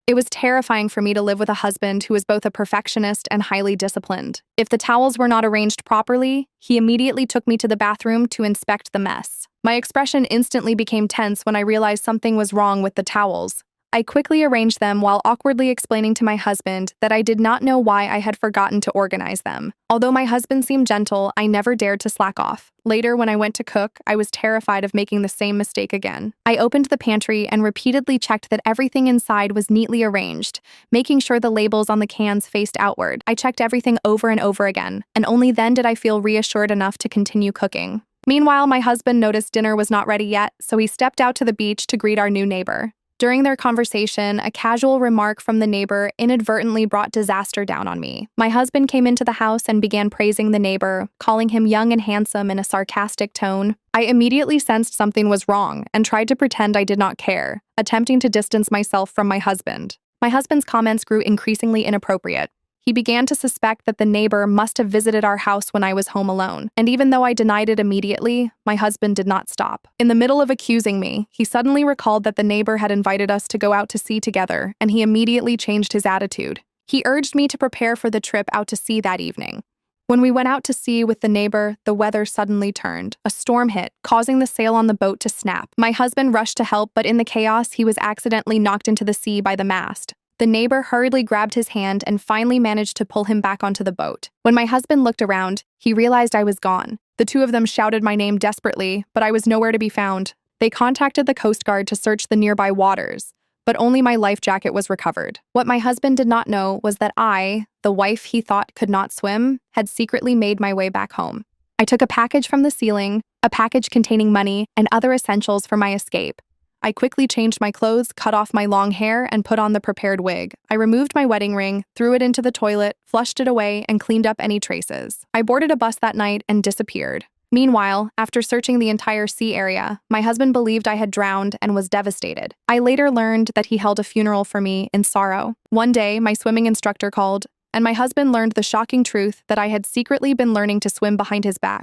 It was terrifying for me to live with a husband who was both a perfectionist and highly disciplined. If the towels were not arranged properly, he immediately took me to the bathroom to inspect the mess. My expression instantly became tense when I realized something was wrong with the towels. I quickly arranged them while awkwardly explaining to my husband that I did not know why I had forgotten to organize them. Although my husband seemed gentle, I never dared to slack off. Later, when I went to cook, I was terrified of making the same mistake again. I opened the pantry and repeatedly checked that everything inside was neatly arranged, making sure the labels on the cans faced outward. I checked everything over and over again, and only then did I feel reassured enough to continue cooking. Meanwhile, my husband noticed dinner was not ready yet, so he stepped out to the beach to greet our new neighbor. During their conversation, a casual remark from the neighbor inadvertently brought disaster down on me. My husband came into the house and began praising the neighbor, calling him young and handsome in a sarcastic tone. I immediately sensed something was wrong and tried to pretend I did not care, attempting to distance myself from my husband. My husband's comments grew increasingly inappropriate. He began to suspect that the neighbor must have visited our house when I was home alone, and even though I denied it immediately, my husband did not stop. In the middle of accusing me, he suddenly recalled that the neighbor had invited us to go out to sea together, and he immediately changed his attitude. He urged me to prepare for the trip out to sea that evening. When we went out to sea with the neighbor, the weather suddenly turned. A storm hit, causing the sail on the boat to snap. My husband rushed to help, but in the chaos, he was accidentally knocked into the sea by the mast. The neighbor hurriedly grabbed his hand and finally managed to pull him back onto the boat. When my husband looked around, he realized I was gone. The two of them shouted my name desperately, but I was nowhere to be found. They contacted the Coast Guard to search the nearby waters, but only my life jacket was recovered. What my husband did not know was that I, the wife he thought could not swim, had secretly made my way back home. I took a package from the ceiling, a package containing money and other essentials for my escape. I quickly changed my clothes, cut off my long hair, and put on the prepared wig. I removed my wedding ring, threw it into the toilet, flushed it away, and cleaned up any traces. I boarded a bus that night and disappeared. Meanwhile, after searching the entire sea area, my husband believed I had drowned and was devastated. I later learned that he held a funeral for me in sorrow. One day, my swimming instructor called, and my husband learned the shocking truth that I had secretly been learning to swim behind his back.